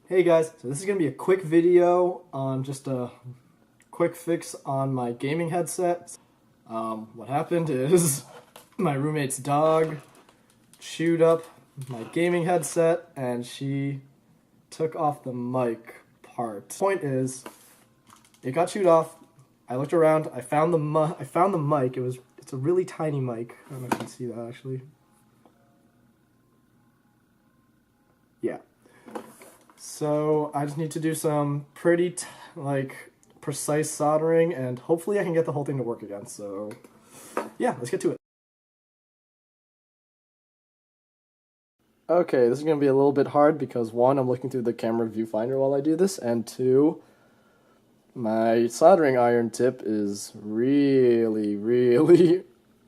Hey guys, so this is going to be a quick video on just a quick fix on my gaming headset. What happened is my roommate's dog chewed up my gaming headset and she took off the mic part. Point is, it got chewed off. I looked around, I found the mic. It's a really tiny mic. I don't know if you can see that actually. Yeah. So I just need to do some pretty precise soldering and hopefully I can get the whole thing to work again. So yeah, let's get to it. Okay, this is going to be a little bit hard because one, I'm looking through the camera viewfinder while I do this, and two, my soldering iron tip is really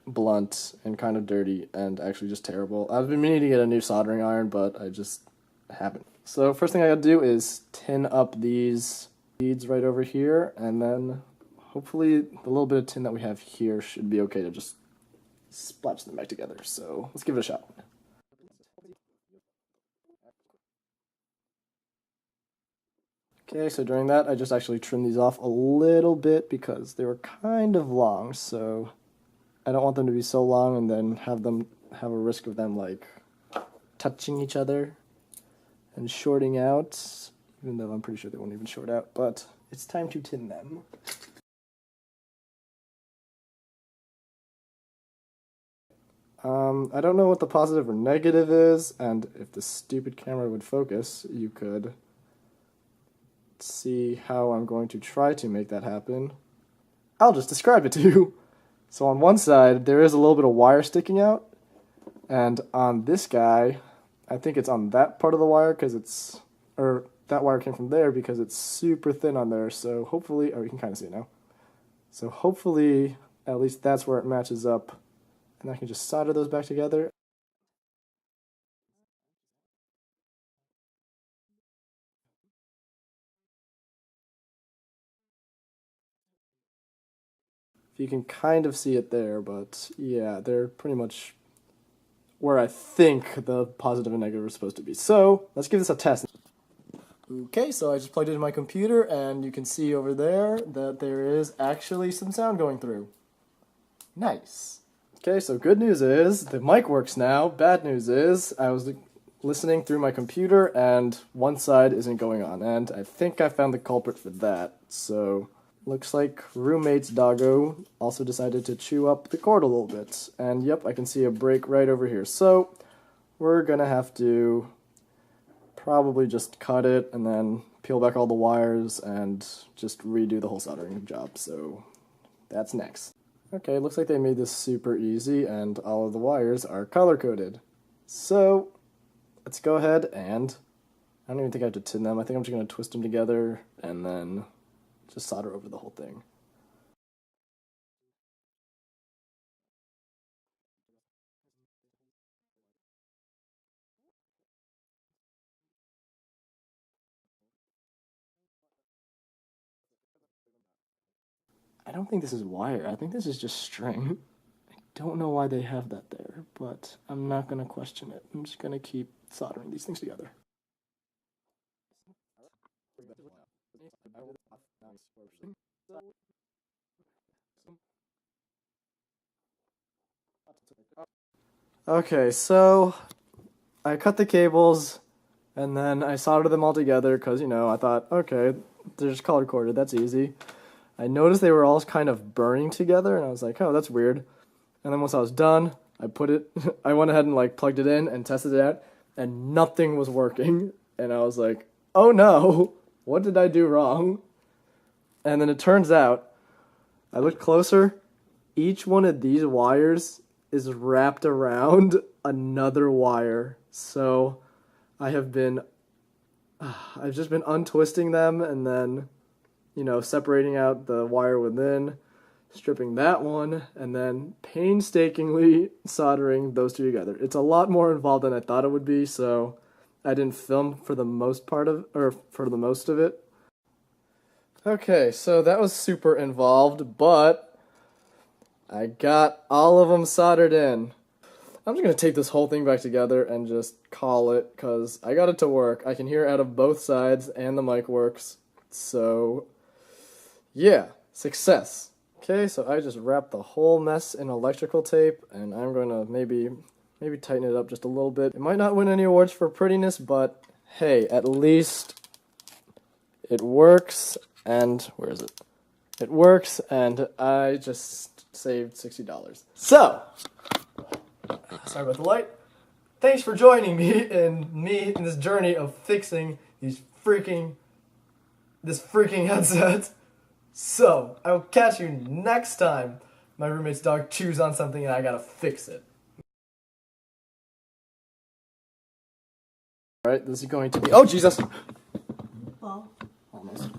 blunt and kind of dirty and actually just terrible. I've been meaning to get a new soldering iron, but I just haven't. So first thing I gotta do is tin up these beads right over here, and then hopefully the little bit of tin that we have here should be okay to just splash them back together. So let's give it a shot. Okay, so during that I just actually trimmed these off a little bit because they were kind of long, so I don't want them to be so long and then have a risk of them like touching each other and shorting out, even though I'm pretty sure they won't even short out, but it's time to tin them. I don't know what the positive or negative is, and if the stupid camera would focus, you could see how I'm going to try to make that happen. I'll just describe it to you. So on one side, there is a little bit of wire sticking out, and on this guy, I think it's on that part of the wire that wire came from there because it's super thin on there, so hopefully, you can kind of see it now. So hopefully, at least that's where it matches up, and I can just solder those back together. You can kind of see it there, but yeah, they're pretty much where I think the positive and negative are supposed to be. So let's give this a test. Okay, so I just plugged it in my computer, and you can see over there that there is actually some sound going through. Nice. Okay, so good news is the mic works now. Bad news is I was listening through my computer and one side isn't going on, and I think I found the culprit for that. So looks like roommate's doggo also decided to chew up the cord a little bit. And yep, I can see a break right over here. So we're gonna have to probably just cut it and then peel back all the wires and just redo the whole soldering job. So that's next. Okay, looks like they made this super easy and all of the wires are color-coded. So let's go ahead and, I don't even think I have to tin them. I think I'm just gonna twist them together and then just solder over the whole thing. I don't think this is wire. I think this is just string. I don't know why they have that there, but I'm not going to question it. I'm just going to keep soldering these things together. Okay, so I cut the cables and then I soldered them all together because, I thought, okay, they're just color coded, that's easy. I noticed they were all kind of burning together and I was like, oh, that's weird. And then once I was done, I went ahead and plugged it in and tested it out and nothing was working. And I was like, oh no, what did I do wrong? And then it turns out, I looked closer, each one of these wires is wrapped around another wire. So I've just been untwisting them and then, separating out the wire within, stripping that one, and then painstakingly soldering those two together. It's a lot more involved than I thought it would be, so I didn't film for the most of it. Okay, so that was super involved, but I got all of them soldered in. I'm just gonna tape this whole thing back together and just call it, because I got it to work. I can hear out of both sides, and the mic works. So, yeah, success. Okay, so I just wrapped the whole mess in electrical tape, and I'm going to maybe tighten it up just a little bit. It might not win any awards for prettiness, but hey, at least it works, and where is it? It works, and I just saved $60. So, sorry about the light. Thanks for joining me in this journey of fixing this freaking headset. So, I will catch you next time my roommate's dog chews on something and I gotta fix it. Alright, this is going to be... Oh, Jesus! Well. Almost.